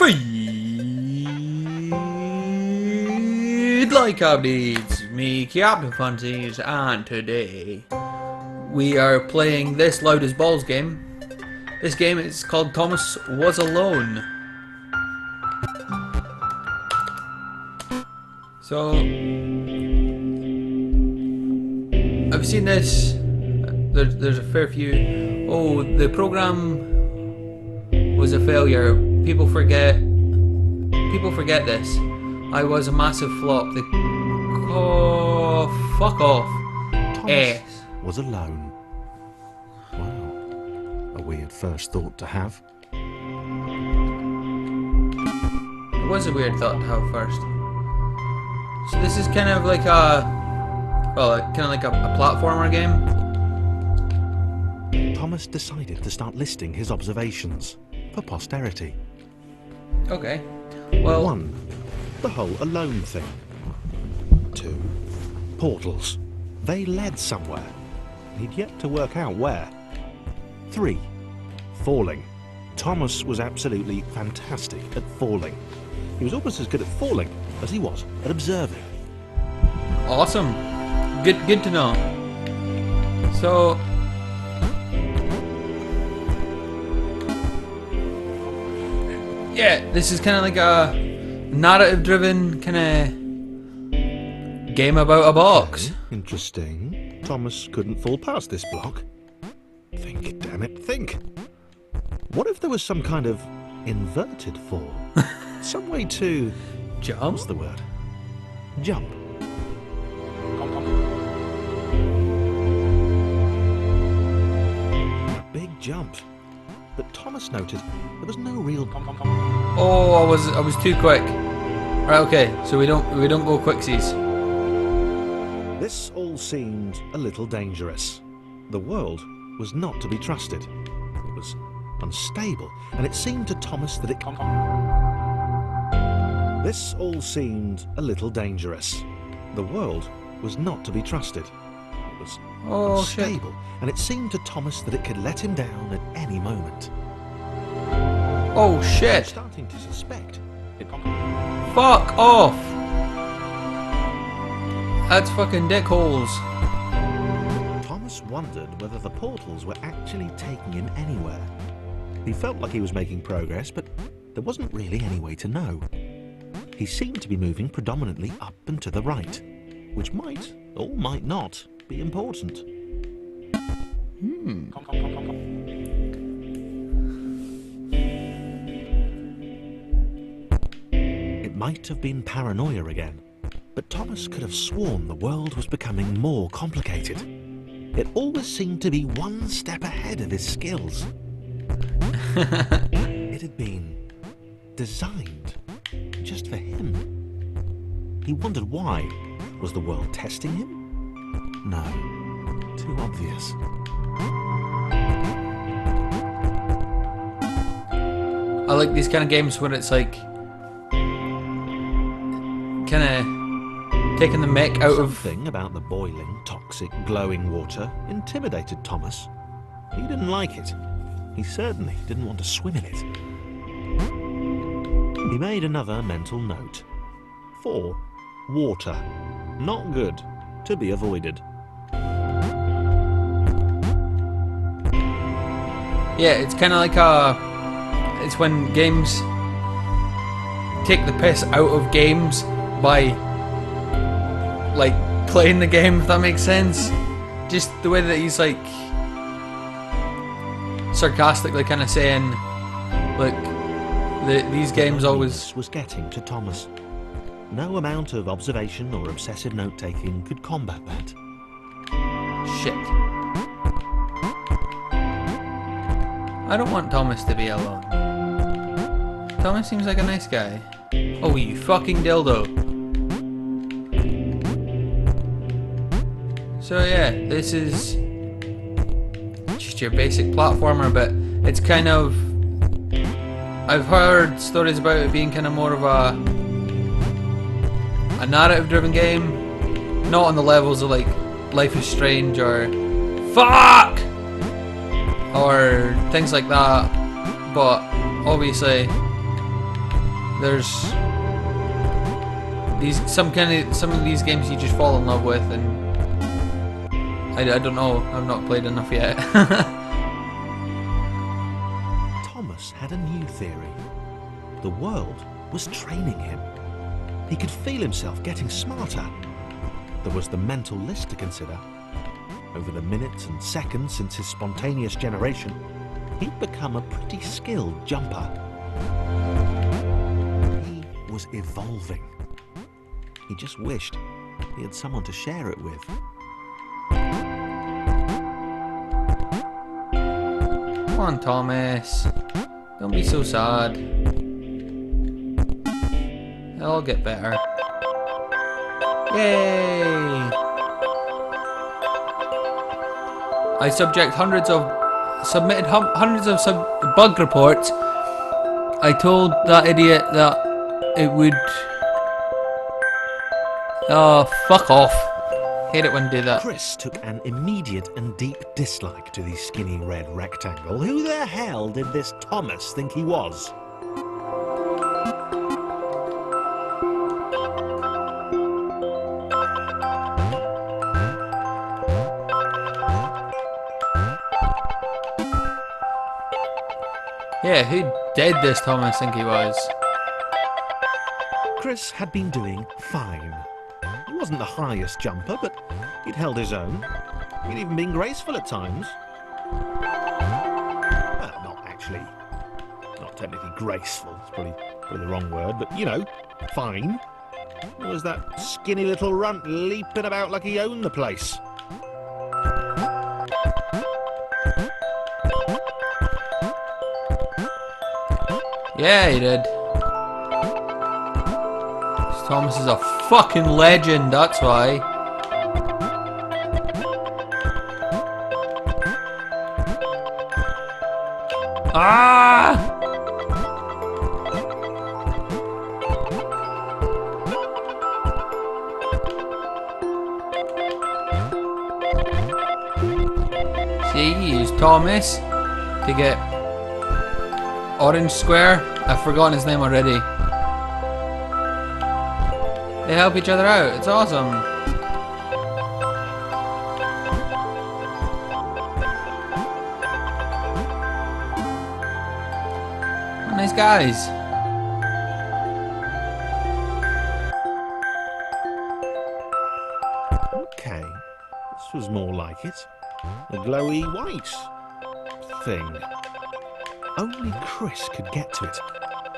Feed like updates, me Captain Funsies, and today we are playing this Loud as Balls game. This game is called Thomas Was Alone. So I've seen this. There's a fair few. Oh, the program was a failure. People forget this. I was a massive flop. Oh, fuck off. Thomas was alone. Wow. A weird first thought to have. It was a weird thought to have first. So this is kind of like a, a platformer game. Thomas decided to start listing his observations for posterity. Okay. Well, 1. The whole alone thing. 2. Portals. They led somewhere. He'd yet to work out where. 3. Falling. Thomas was absolutely fantastic at falling. He was almost as good at falling as he was at observing. awesome. Good to know. So yeah, this is kind of like a narrative-driven kind of game about a box. Okay, interesting. Thomas couldn't fall past this block. Think, damn it, think. What if there was some kind of inverted fall? Some way to... Jump? What's the word? Jump. A big jump. But Thomas noted there was no real... Oh, I was too quick. Right, okay. So we don't go quixies. This all seemed a little dangerous. The world was not to be trusted. It was unstable, and it seemed to Thomas that it... This all seemed a little dangerous. The world was not to be trusted. It was unstable, and it seemed to Thomas that it could let him down at any moment. Oh shit! Starting to suspect it... Fuck off! That's fucking dickholes. Thomas wondered whether the portals were actually taking him anywhere. He felt like he was making progress, but there wasn't really any way to know. He seemed to be moving predominantly up and to the right, which might, or might not, be important. It might have been paranoia again, but Thomas could have sworn the world was becoming more complicated. It always seemed to be one step ahead of his skills. It had been designed just for him. He wondered why. Was the world testing him? No. Too obvious. I like these kind of games where it's like kind of taking the mech out of... Something about the boiling, toxic, glowing water intimidated Thomas. He didn't like it. He certainly didn't want to swim in it. He made another mental note. 4. Water. Not good. To be avoided. Yeah, it's kind of like it's when games take the piss out of games by like playing the game, if that makes sense. Just the way that he's like sarcastically kind of saying, look, these games always... was getting to Thomas. No amount of observation or obsessive note-taking could combat that. Shit. I don't want Thomas to be alone. Thomas seems like a nice guy. Oh, you fucking dildo. So yeah, this is just your basic platformer, but it's kind of... I've heard stories about it being kind of more of a narrative-driven game. Not on the levels of like Life is Strange or fuck or things like that, but obviously there's some of these games you just fall in love with, and I don't know. I've not played enough yet. Thomas had a new theory. The world was training him. He could feel himself getting smarter. There was the mental list to consider. Over the minutes and seconds since his spontaneous generation, he'd become a pretty skilled jumper. He was evolving. He just wished he had someone to share it with. Come on, Thomas. Don't be so sad. It'll all get better. Yay! I submitted hundreds of bug reports. I told that idiot that it would. Oh, fuck off. Hate it when they do that. Chris took an immediate and deep dislike to the skinny red rectangle. Who the hell did this Thomas think he was? Yeah, who did this Thomas think he was? Chris had been doing fine. He wasn't the highest jumper, but he'd held his own. He'd even been graceful at times. Well, not technically graceful, it's probably the wrong word, but you know, fine. There was that skinny little runt leaping about like he owned the place. Yeah, he did. Thomas is a fucking legend, that's why. Ah! See, he used Thomas to get Orange Square. I've forgotten his name already. They help each other out. It's awesome. Nice guys. Okay, this was more like it. A glowy white thing. Only Chris could get to it,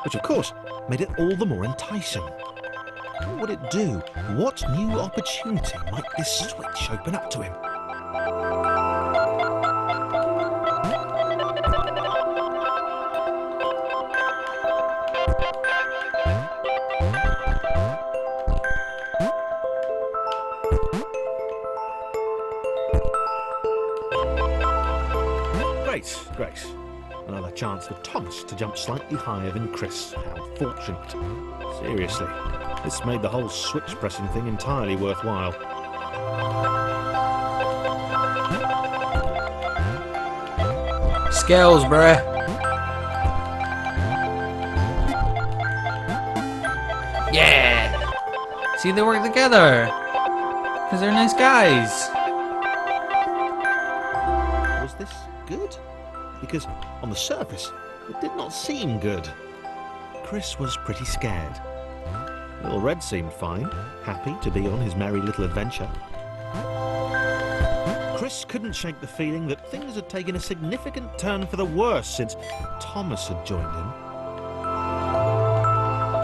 which of course made it all the more enticing. What would it do? What new opportunity might this switch open up to him? Great. Another chance for Thomas to jump slightly higher than Chris. How fortunate. Seriously, this made the whole switch pressing thing entirely worthwhile. Skills, bruh. Yeah! See, they work together. Because they're nice guys. Was this good? Because on the surface, it did not seem good. Chris was pretty scared. Little Red seemed fine, happy to be on his merry little adventure. Chris couldn't shake the feeling that things had taken a significant turn for the worse since Thomas had joined him.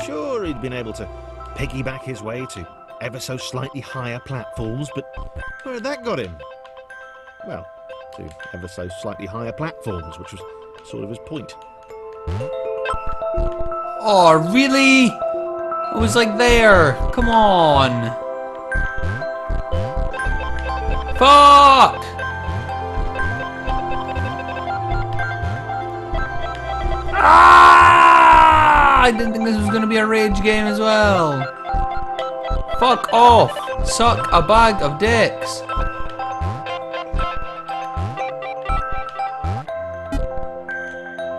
Sure, he'd been able to piggyback his way to ever so slightly higher platforms, but where had that got him? Well, to ever so slightly higher platforms, which was sort of his point. Oh, really? It was like there. Come on. Fuck! Ah! I didn't think this was going to be a rage game as well. Fuck off. Suck a bag of dicks.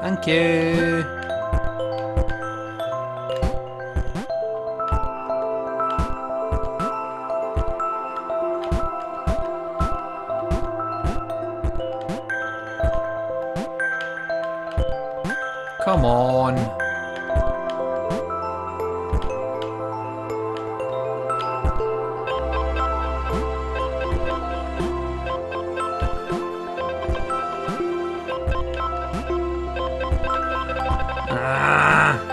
Thank you. Come on. Ah.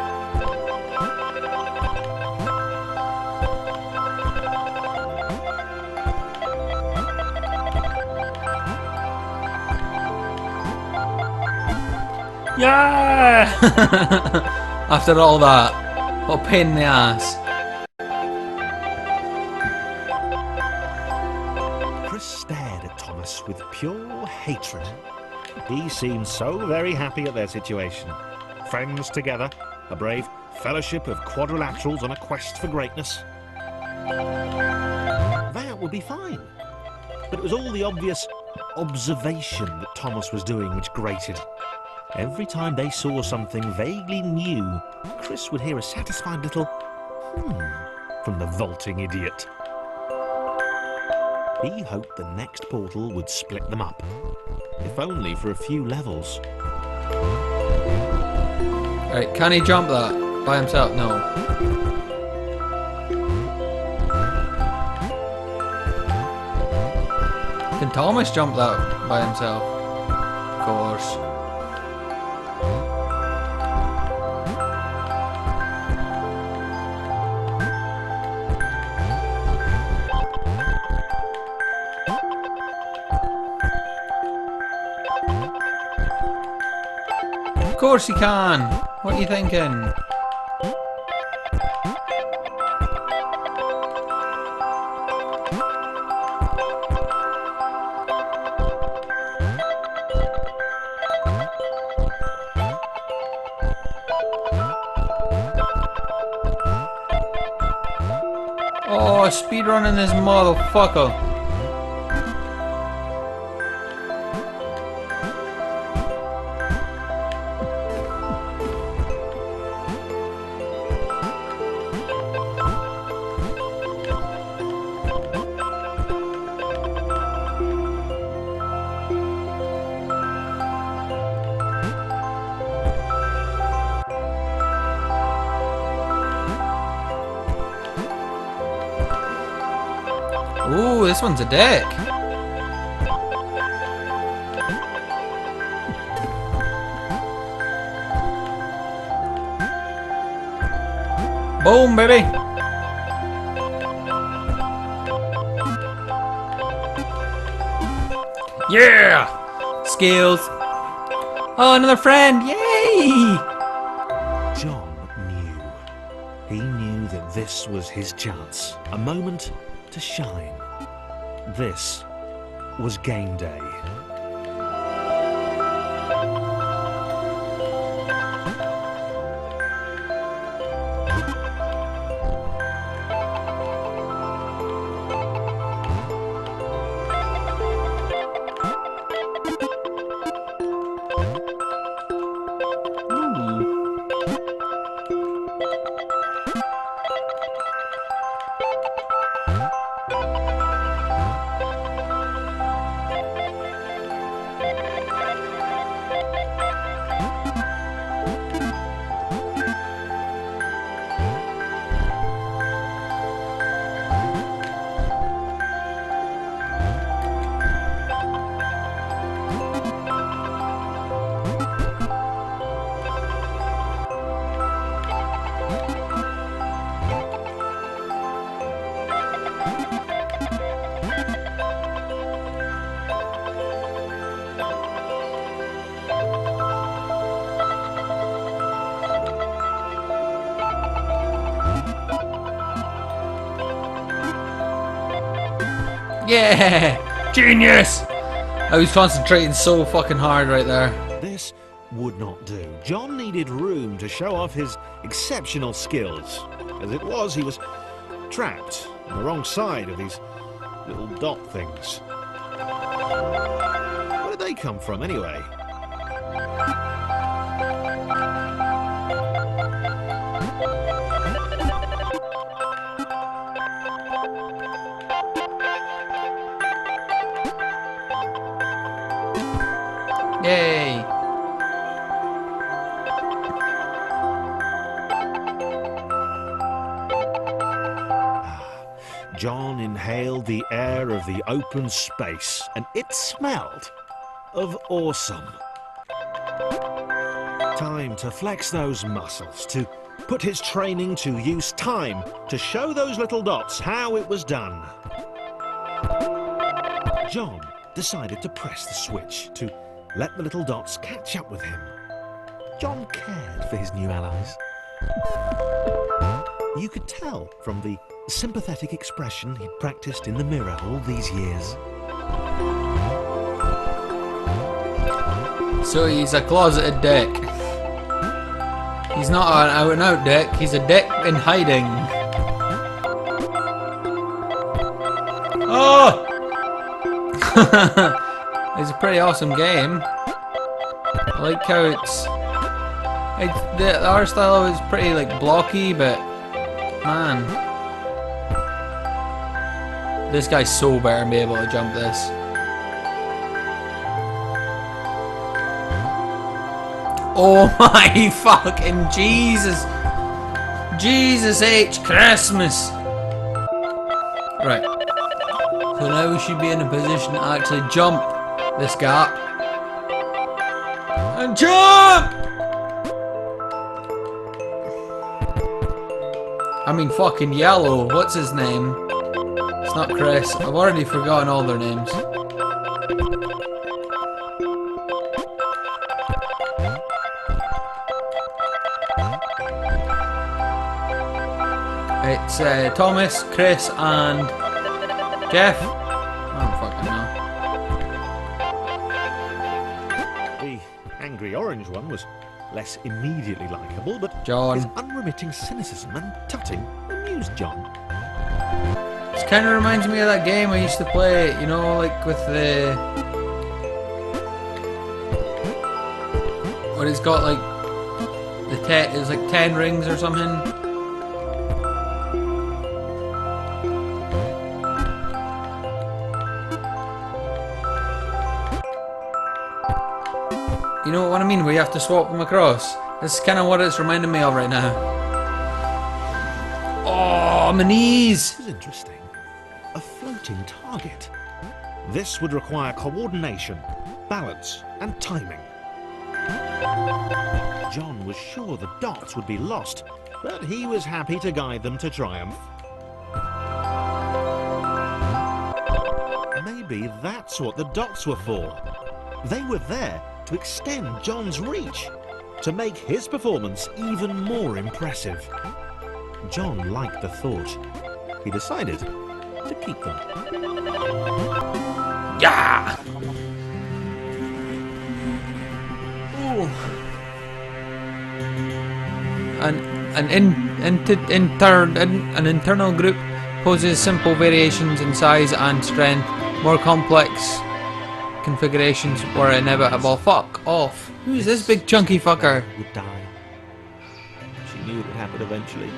Yeah! After all that, what a pain in the ass. Chris stared at Thomas with pure hatred. He seemed so very happy at their situation. Friends together, a brave fellowship of quadrilaterals on a quest for greatness. That would be fine. But it was all the obvious observation that Thomas was doing which grated. Every time they saw something vaguely new, Chris would hear a satisfied little from the vaulting idiot. He hoped the next portal would split them up, if only for a few levels. Right, can he jump that by himself? No. Can Thomas jump that by himself? Of course. Of course he can! What are you thinking? Oh, speedrunning this motherfucker. Ooh, this one's a dick. Boom, baby. Yeah! Skills. Oh, another friend. Yay! John knew. He knew that this was his chance. A moment to shine. This was game day. Yeah! Genius! I was concentrating so fucking hard right there. This would not do. John needed room to show off his exceptional skills. As it was, he was trapped on the wrong side of these little dot things. Where did they come from, anyway? Yay! John inhaled the air of the open space, and it smelled of awesome. Time to flex those muscles, to put his training to use, time to show those little dots how it was done. John decided to press the switch, to let the little dots catch up with him. John cared for his new allies. You could tell from the sympathetic expression he'd practiced in the mirror all these years. So he's a closeted dick. He's not an out-and-out dick, he's a dick in hiding. Oh! It's a pretty awesome game. I like how the art style is pretty like blocky, but man, this guy's so better than be able to jump this. Oh my fucking Jesus! Jesus H Christmas! Right. So now we should be in a position to actually jump this gap. And jump! I mean fucking Yellow, what's his name? It's not Chris, I've already forgotten all their names. It's Thomas, Chris and Jeff. I don't fucking know. The angry orange one was less immediately likeable, but John. his unremitting cynicism and tutting amused John. This kind of reminds me of that game I used to play, you know, like with the... What it's got like... It was like 10 rings or something. You know what I mean? Where you have to swap them across. This is kind of what it's reminding me of right now. Oh, my knees! This is interesting. A floating target. This would require coordination, balance, and timing. John was sure the dots would be lost, but he was happy to guide them to triumph. Maybe that's what the dots were for. They were there to extend John's reach, to make his performance even more impressive. John liked the thought. He decided to keep them. Yeah! Ooh. An internal group poses simple variations in size and strength. More complex configurations were inevitable. Fuck off. Who's this big chunky fucker? Would die. She knew it would happen eventually.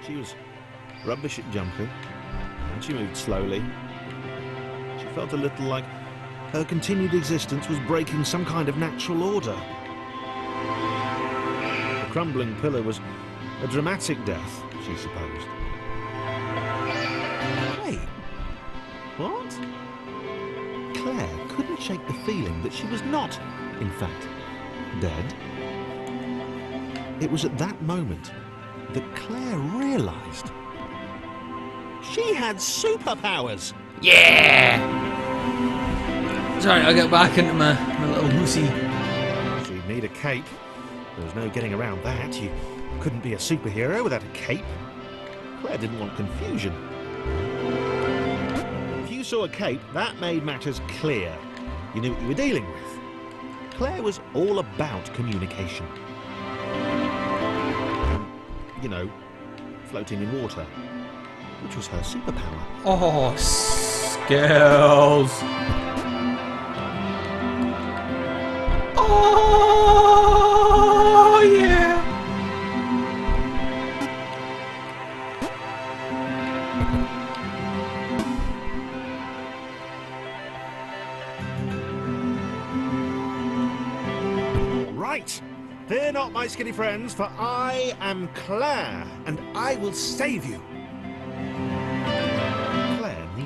She was rubbish at jumping, and she moved slowly. She felt a little like her continued existence was breaking some kind of natural order. The crumbling pillar was a dramatic death, she supposed. Wait, what? Claire couldn't shake the feeling that she was not, in fact, dead. It was at that moment that Claire realised she had superpowers. Yeah! Sorry, I'll get back into my little hoosey. She'd need a cape. There was no getting around that. You couldn't be a superhero without a cape. Claire didn't want confusion. If you saw a cape, that made matters clear. You knew what you were dealing with. Claire was all about communication. You know, floating in water, which was her superpower. Oh, skills. Oh, yeah. Right. Fear not, my skinny friends, for I am Claire, and I will save you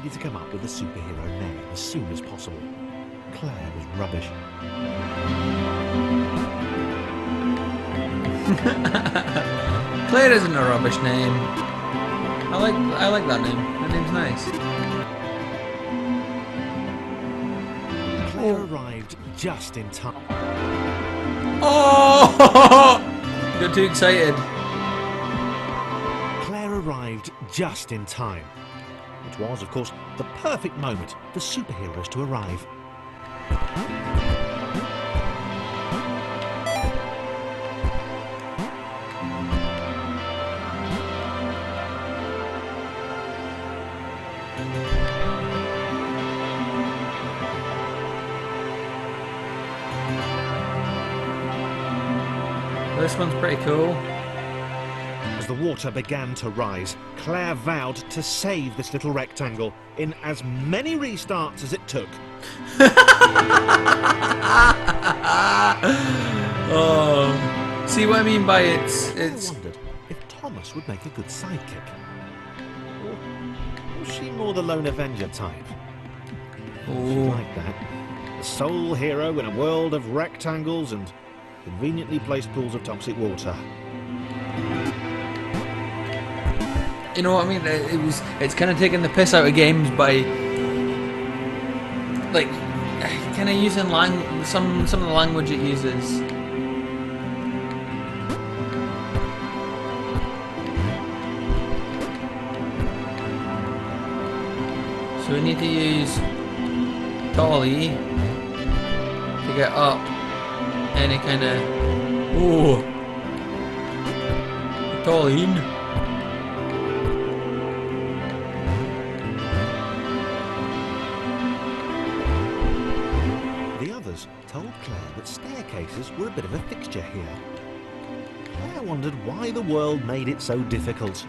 needed to come up with a superhero name as soon as possible. Claire was rubbish. Claire isn't a rubbish name. I like that name. That name's nice. Claire arrived just in time. Oh! Got too excited. Claire arrived just in time. It was, of course, the perfect moment for superheroes to arrive. This one's pretty cool. As the water began to rise, Claire vowed to save this little rectangle in as many restarts as it took. Oh, see what I mean by it's. I wondered if Thomas would make a good sidekick. Or was she more the lone Avenger type? She Oh, like that. The sole hero in a world of rectangles and conveniently placed pools of toxic water. you know what I mean? It's kind of taking the piss out of games by like kind of using some of the language it uses. So we need to use Dolly to get up any kind of Dolly. The others told Claire that staircases were a bit of a fixture here. Claire wondered why the world made it so difficult.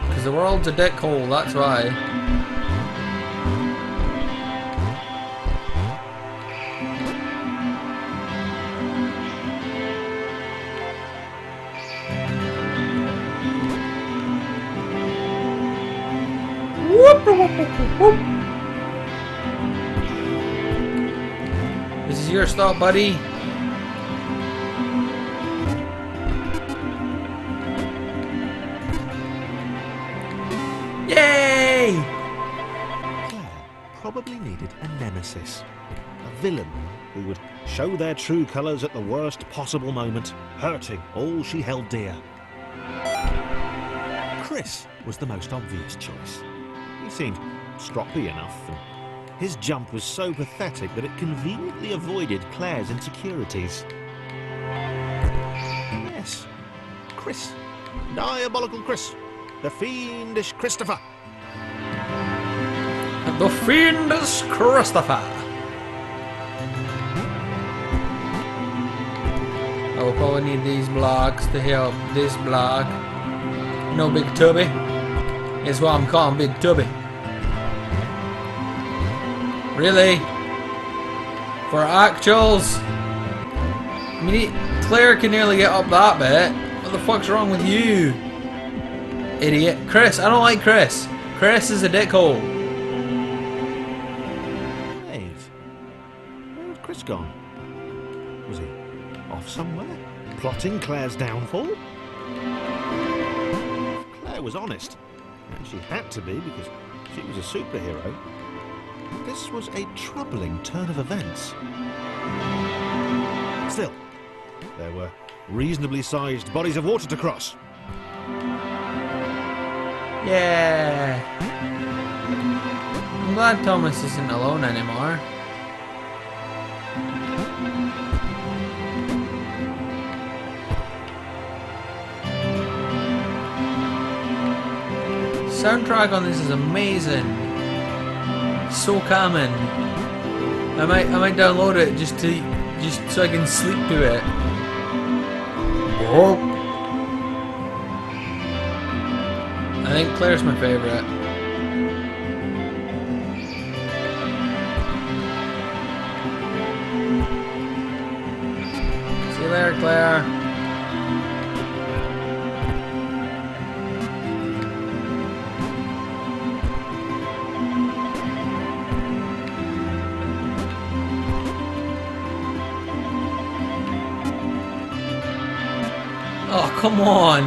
Because the world's a dickhole, that's why. This is your stop, buddy. Yay! Claire probably needed a nemesis. A villain who would show their true colours at the worst possible moment, hurting all she held dear. Chris was the most obvious choice. He seemed stroppy enough, and his jump was so pathetic that it conveniently avoided Claire's insecurities. Yes, Chris. Diabolical Chris. The fiendish Christopher. The fiendish Christopher. I will probably need these blocks to help this block. No Big Tubby. Is what I'm calling Big Tubby. Really? For actuals? I mean, Claire can nearly get up that bit. What the fuck's wrong with you? Idiot. Chris, I don't like Chris. Chris is a dickhole. Dave, where had Chris gone? Was he off somewhere? Plotting Claire's downfall? If Claire was honest, and she had to be because she was a superhero, this was a troubling turn of events. Still, there were reasonably sized bodies of water to cross. Yeah. I'm glad Thomas isn't alone anymore. Soundtrack on this is amazing. So calming. I might download it just so I can sleep to it. Oh. I think Claire's my favorite. See you later, Claire. Oh, come on.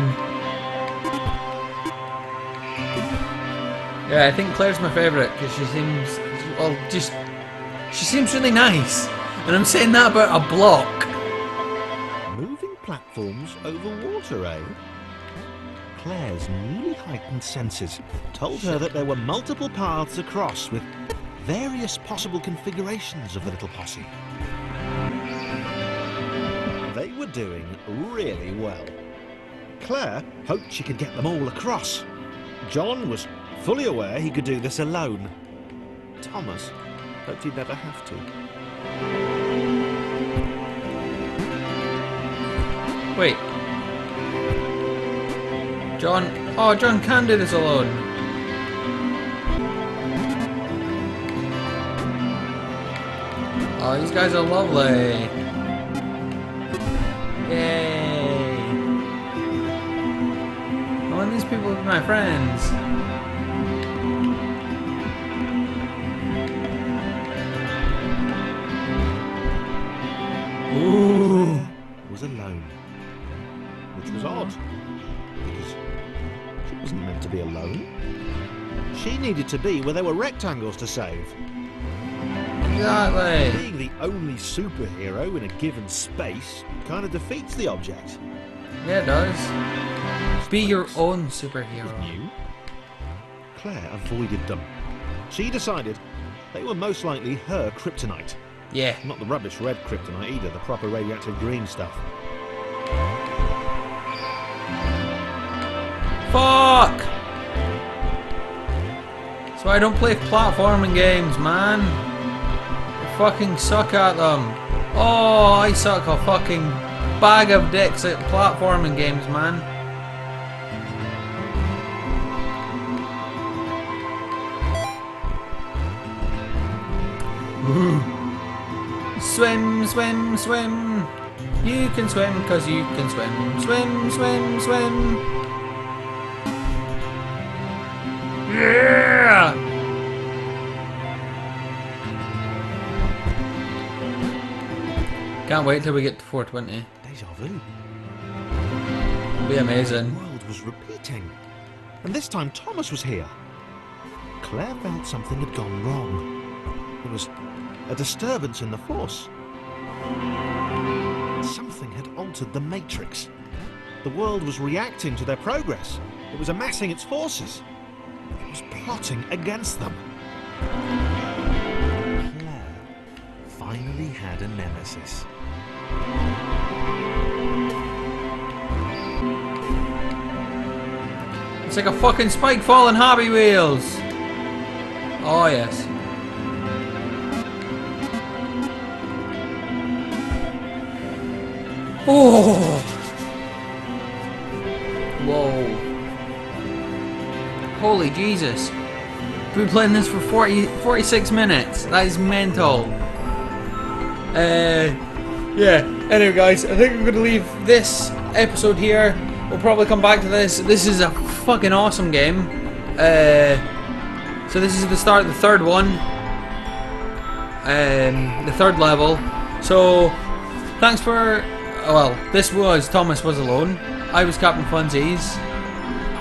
Yeah, I think Claire's my favourite because she seems, well, she seems really nice. And I'm saying that about a block. Moving platforms over water, eh? Claire's newly heightened senses told her that there were multiple paths across with various possible configurations of the little posse. They were doing really well. Claire hoped she could get them all across. John was fully aware he could do this alone. Thomas hoped he'd never have to. Wait. John. Oh, John can do this alone. Oh, these guys are lovely. Yay. I want these people to be my friends. Ooh. Was alone. Which was odd. Because she wasn't meant to be alone. She needed to be where there were rectangles to save. Exactly. Being the only superhero in a given space kind of defeats the object. Yeah, it does. Be your own superhero. New. Claire avoided them. She decided they were most likely her kryptonite. Yeah. Not the rubbish red kryptonite either, the proper radioactive green stuff. Fuck! That's why I don't play platforming games, man. I fucking suck at them. Oh, I suck a fucking bag of dicks at platforming games, man. Swim, swim, swim. You can swim 'cause you can swim. Swim, swim, swim. Yeah! Can't wait till we get to 420. Deja vu. Be amazing. The world was repeating. And this time Thomas was here. Claire felt something had gone wrong. There was a disturbance in the force. Something had altered the matrix. The world was reacting to their progress. It was amassing its forces. It was plotting against them. Claire finally had a nemesis. It's like a fucking spike falling Hobby Wheels. Oh yes. Oh. Whoa. Holy Jesus. We've been playing this for 46 minutes. That is mental. Yeah. Anyway guys, I think I'm going to leave this episode here. We'll probably come back to this. This is a fucking awesome game. So this is the start of the third one. The third level. So, thanks for... Well, this was Thomas Was Alone. I was Captain Funsies.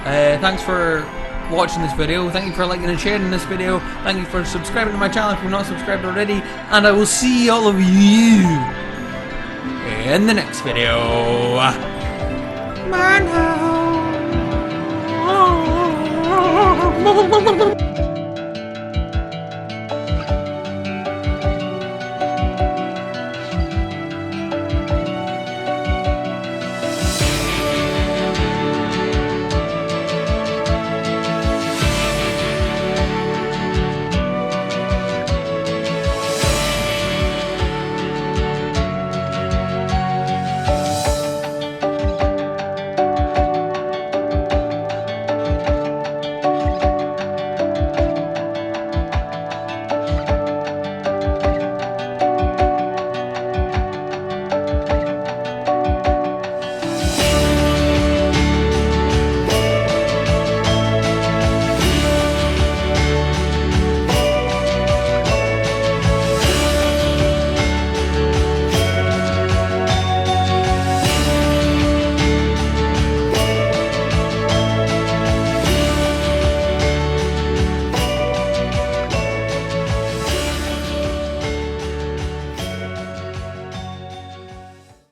Thanks for watching this video. Thank you for liking and sharing this video. Thank you for subscribing to my channel if you're not subscribed already. And I will see all of you in the next video. Man.